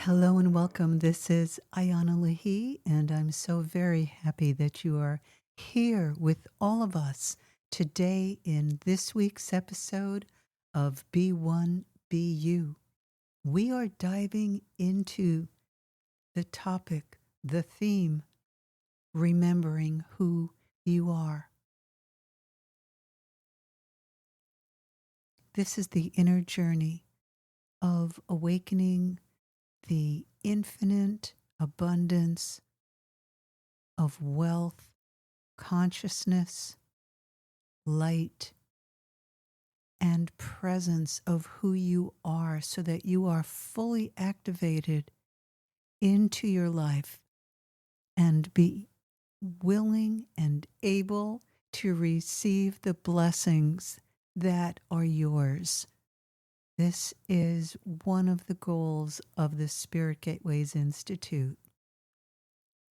Hello and welcome. This is Ayana Lahi, and I'm so very happy that you are here with all of us today in this week's episode of Be One, Be You. We are diving into the topic, the theme, remembering who you are. This is the inner journey of awakening the infinite abundance of wealth, consciousness, light, and presence of who you are so that you are fully activated into your life and be willing and able to receive the blessings that are yours. This is one of the goals of the Spirit Gateways Institute.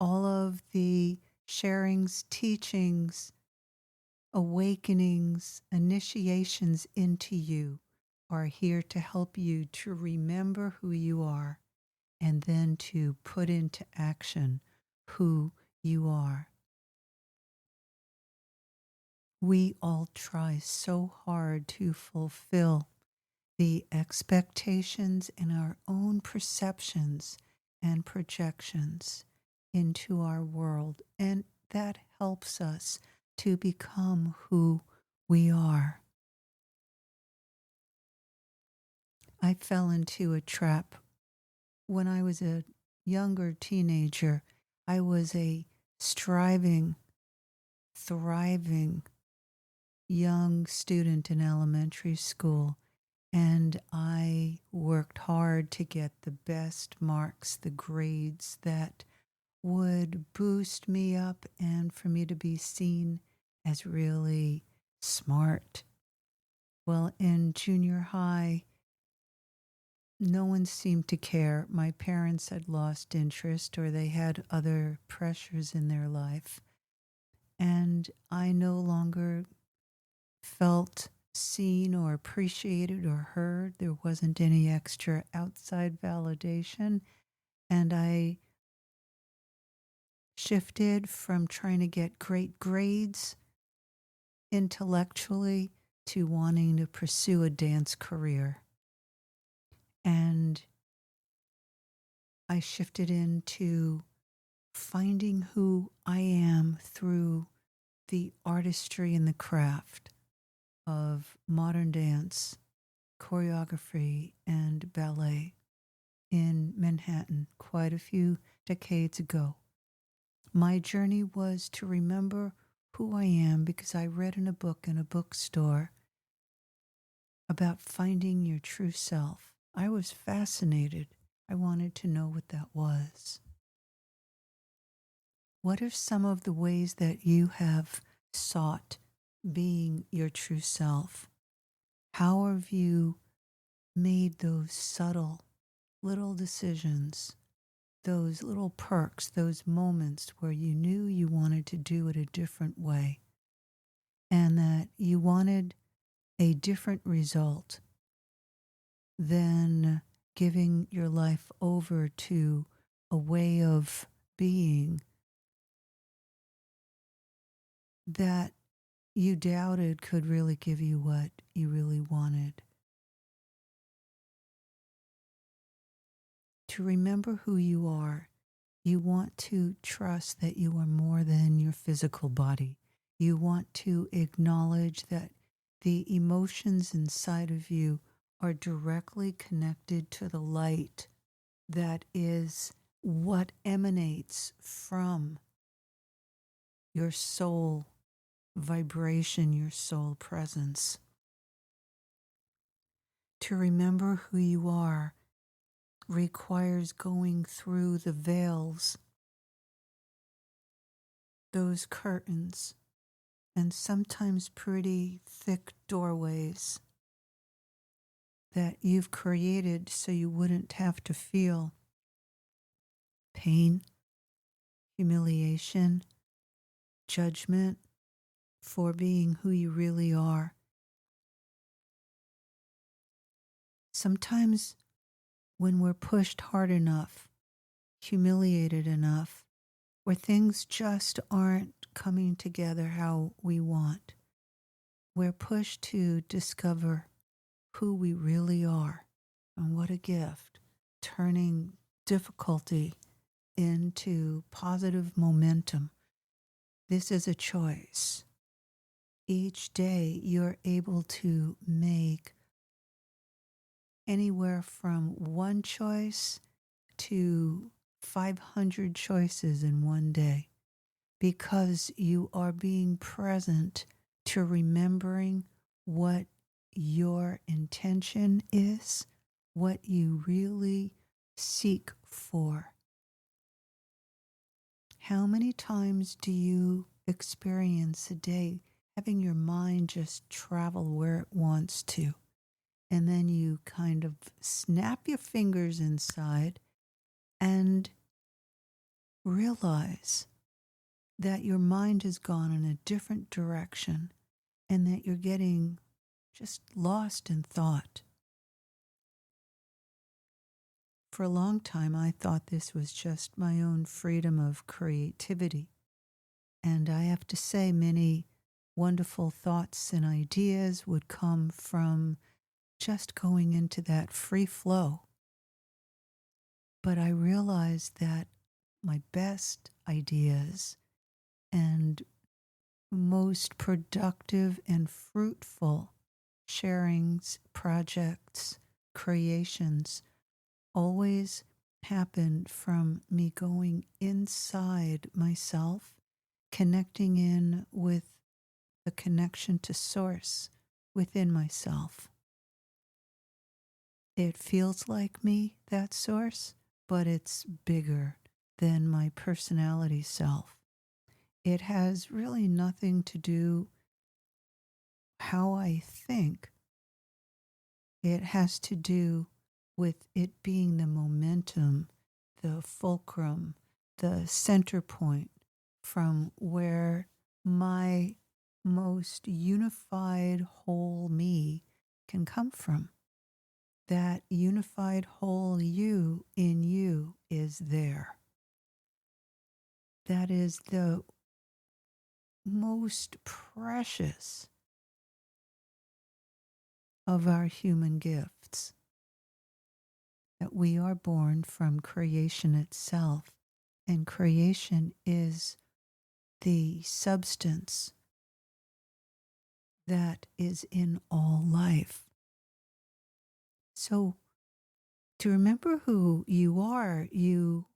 All of the sharings, teachings, awakenings, initiations into you are here to help you to remember who you are and then to put into action who you are. We all try so hard to fulfill the expectations in our own perceptions and projections into our world, and that helps us to become who we are. I fell into a trap when I was a younger teenager. I was a striving, thriving young student in elementary school, and I worked hard to get the best marks, the grades that would boost me up and for me to be seen as really smart. Well, in junior high, no one seemed to care. My parents had lost interest or they had other pressures in their life. And I no longer felt seen or appreciated or heard. There wasn't any extra outside validation. And I shifted from trying to get great grades intellectually to wanting to pursue a dance career. And I shifted into finding who I am through the artistry and the craft of modern dance, choreography, and ballet in Manhattan quite a few decades ago. My journey was to remember who I am because I read in a book in a bookstore about finding your true self. I was fascinated. I wanted to know what that was. What are some of the ways that you have sought being your true self? How have you made those subtle little decisions, those little perks, those moments where you knew you wanted to do it a different way and that you wanted a different result than giving your life over to a way of being that you doubted could really give you what you really wanted? To remember who you are, you want to trust that you are more than your physical body. You want to acknowledge that the emotions inside of you are directly connected to the light that is what emanates from your soul vibration, your soul presence. To remember who you are requires going through the veils, those curtains, and sometimes pretty thick doorways that you've created so you wouldn't have to feel pain, humiliation, judgment for being who you really are. Sometimes when we're pushed hard enough, humiliated enough, where things just aren't coming together how we want. We're pushed to discover who we really are. And what a gift, turning difficulty into positive momentum. This is a choice. Each day you're able to make anywhere from one choice to 500 choices in one day, because you are being present to remembering what your intention is, what you really seek for. How many times do you experience a day having your mind just travel where it wants to? And then you kind of snap your fingers inside and realize that your mind has gone in a different direction and that you're getting just lost in thought. For a long time, I thought this was just my own freedom of creativity. And I have to say, many wonderful thoughts and ideas would come from just going into that free flow. But I realized that my best ideas and most productive and fruitful sharings, projects, creations always happened from me going inside myself, connecting in with the connection to source within myself. It feels like me, that source, but it's bigger than my personality self. It has really nothing to do how I think. It has to do with it being the momentum, the fulcrum, the center point from where my most unified whole me can come from. That unified whole you in you is there. That is the most precious of our human gifts, that we are born from creation itself, and creation is the substance that is in all life. So, to remember who you are, you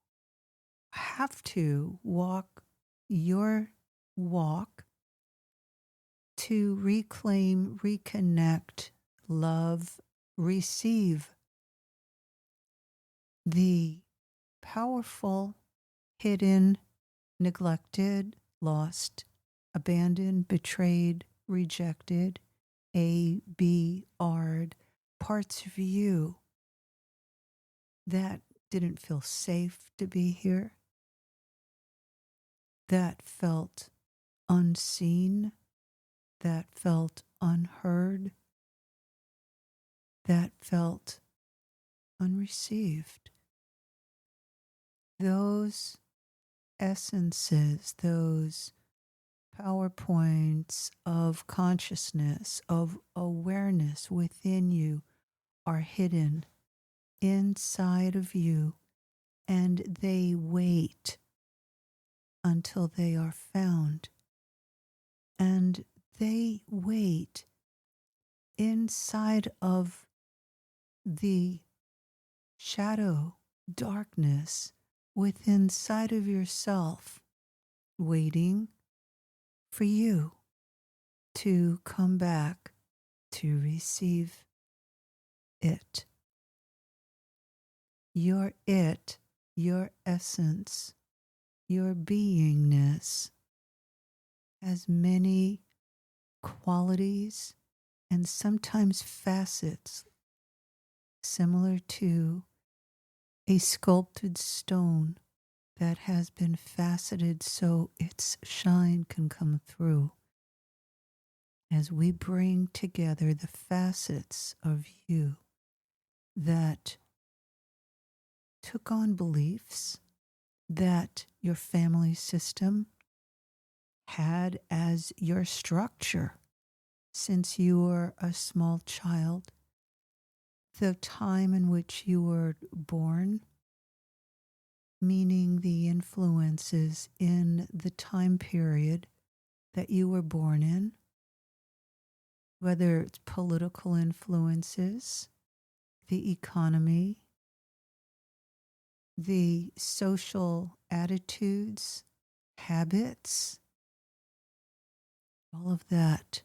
have to walk your walk to reclaim, reconnect, love, receive the powerful, hidden, neglected, lost, abandoned, betrayed, rejected, ABR'd parts of you that didn't feel safe to be here, that felt unseen, that felt unheard, that felt unreceived. Those essences, those PowerPoints of consciousness, of awareness within you are hidden inside of you, and they wait until they are found. And they wait inside of the shadow, darkness within inside of yourself, waiting for you to come back to receive it. Your it, your essence, your beingness has many qualities and sometimes facets similar to a sculpted stone that has been faceted so its shine can come through. As we bring together the facets of you that took on beliefs that your family system had as your structure since you were a small child. The time in which you were born, meaning the influences in the time period that you were born in, whether it's political influences, the economy, the social attitudes, habits, all of that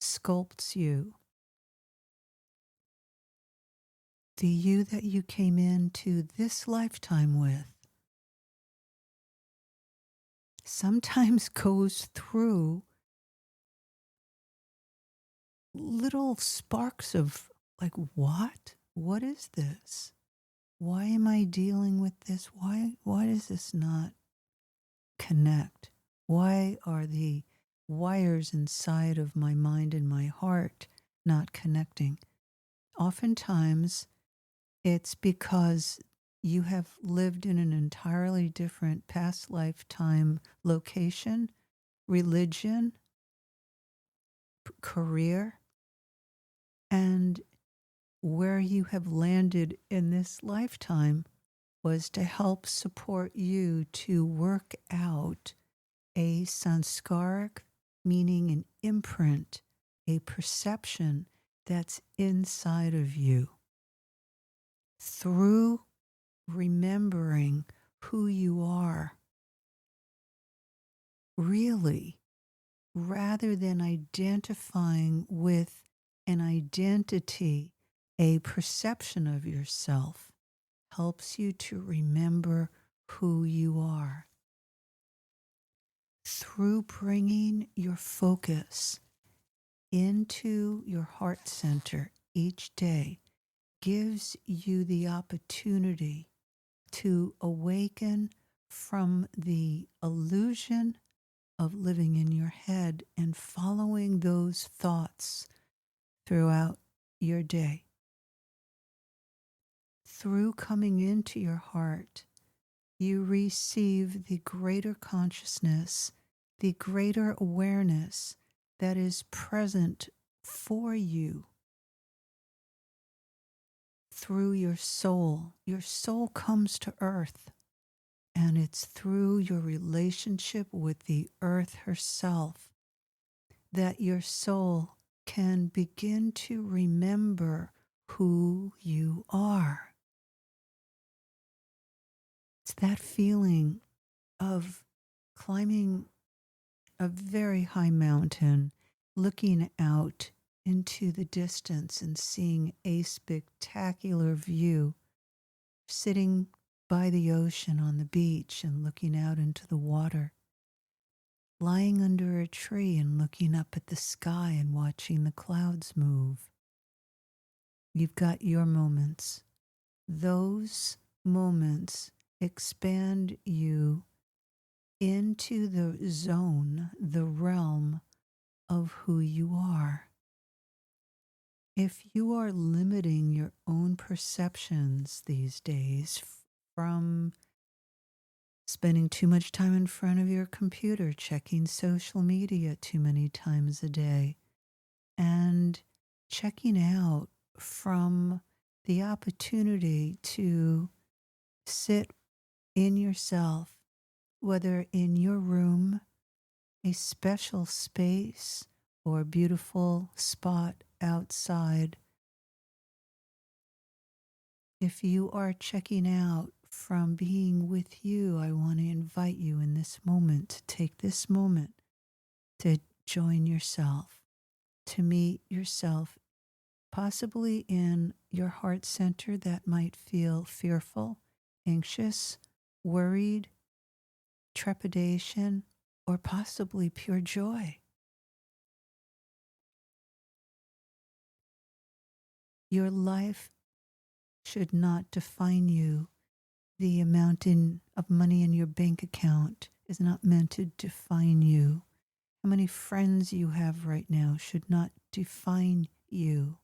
sculpts you. The you that you came into this lifetime with sometimes goes through little sparks of like, what? What is this? Why am I dealing with this? Why does this not connect? Why are the wires inside of my mind and my heart not connecting? Oftentimes, it's because you have lived in an entirely different past lifetime location, religion, career, and where you have landed in this lifetime was to help support you to work out a sanskaric, meaning an imprint, a perception that's inside of you. Through remembering who you are, really, rather than identifying with an identity, a perception of yourself, helps you to remember who you are. Through bringing your focus into your heart center each day gives you the opportunity to awaken from the illusion of living in your head and following those thoughts throughout your day. Through coming into your heart, you receive the greater consciousness, the greater awareness that is present for you through your soul. Your soul comes to earth, and it's through your relationship with the earth herself that your soul can begin to remember who you are. It's that feeling of climbing a very high mountain, looking out into the distance and seeing a spectacular view, sitting by the ocean on the beach and looking out into the water, lying under a tree and looking up at the sky and watching the clouds move. You've got your moments. Those moments expand you into the zone, the realm of who you are. If you are limiting your own perceptions these days from spending too much time in front of your computer, checking social media too many times a day, and checking out from the opportunity to sit in yourself, whether in your room, a special space, or a beautiful spot outside. If you are checking out from being with you, I want to invite you in this moment to take this moment to join yourself, to meet yourself, possibly in your heart center that might feel fearful, anxious, worried, trepidation, or possibly pure joy. Your life should not define you. The amount of money in your bank account is not meant to define you. How many friends you have right now should not define you.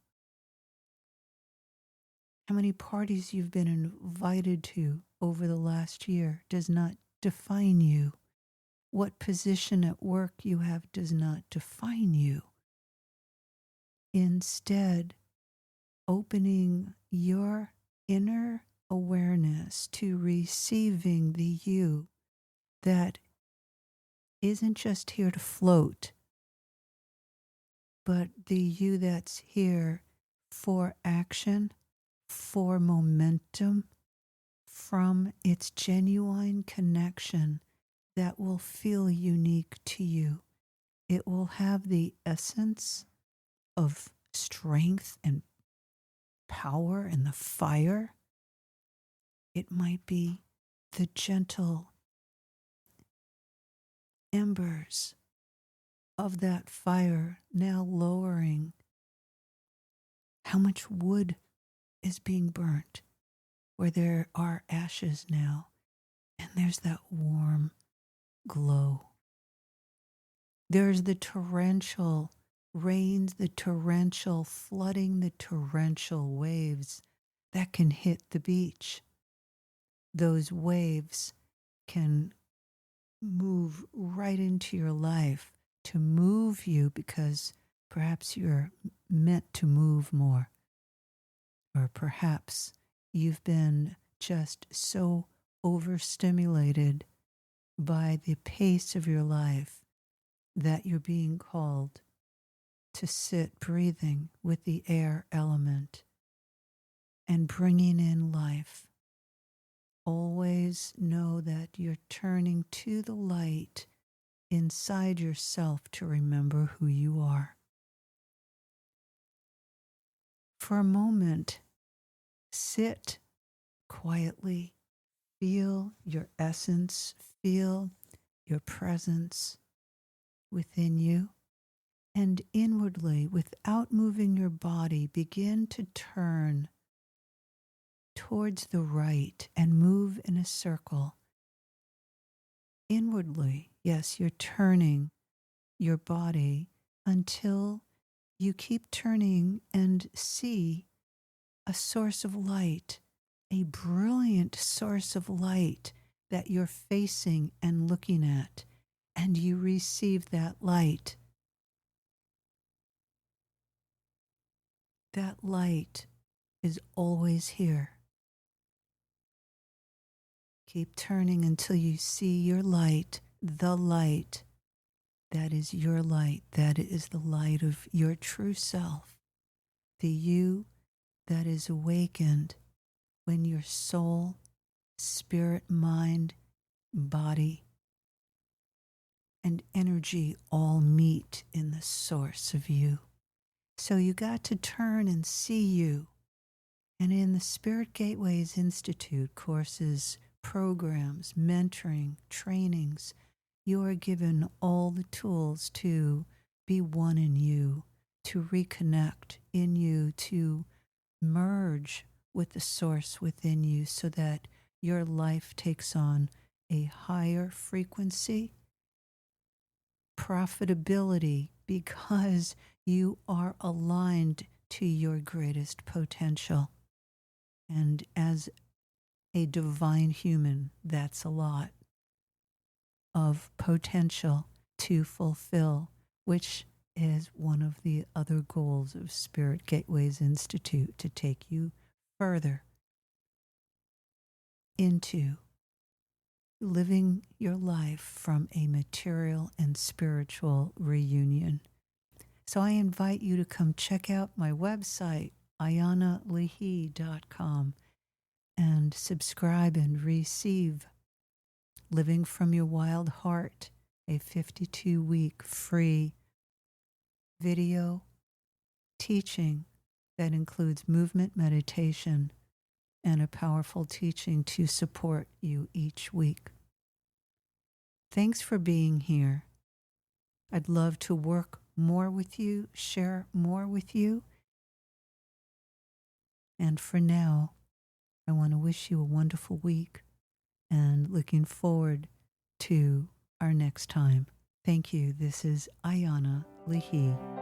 how many parties you've been invited to over the last year does not define you. What position at work you have does not define you. Instead, opening your inner awareness to receiving the you that isn't just here to float, but the you that's here for action, for momentum, from its genuine connection that will feel unique to you. It will have the essence of strength and power and the fire. It might be the gentle embers of that fire now lowering. How much wood is being burnt where there are ashes now, and there's that warm glow. There's the torrential rains, the torrential flooding, the torrential waves that can hit the beach. Those waves can move right into your life to move you because perhaps you're meant to move more. Or perhaps you've been just so overstimulated by the pace of your life that you're being called to sit breathing with the air element and bringing in life. Always know that you're turning to the light inside yourself to remember who you are. For a moment, sit quietly, feel your essence, feel your presence within you, and inwardly, without moving your body, begin to turn towards the right and move in a circle. Inwardly, yes, you're turning your body until you keep turning and see a source of light, a brilliant source of light that you're facing and looking at, and you receive that light. That light is always here. Keep turning until you see your light, the light that is your light, that is the light of your true self, the you that is awakened when your soul, spirit, mind, body, and energy all meet in the source of you. So you got to turn and see you. And in the Spirit Gateways Institute courses, programs, mentoring, trainings, you are given all the tools to be one in you, to reconnect in you, to merge with the source within you so that your life takes on a higher frequency, profitability, because you are aligned to your greatest potential. And as a divine human, that's a lot of potential to fulfill, which is one of the other goals of Spirit Gateways Institute, to take you further into living your life from a material and spiritual reunion. So I invite you to come check out my website, ayanalehi.com, and subscribe and receive Living from Your Wild Heart, a 52-week free video teaching that includes movement meditation and a powerful teaching to support you each week. Thanks for being here. I'd love to work more with you, share more with you. And for now, I want to wish you a wonderful week and looking forward to our next time. Thank you. This is Ayana Lehi.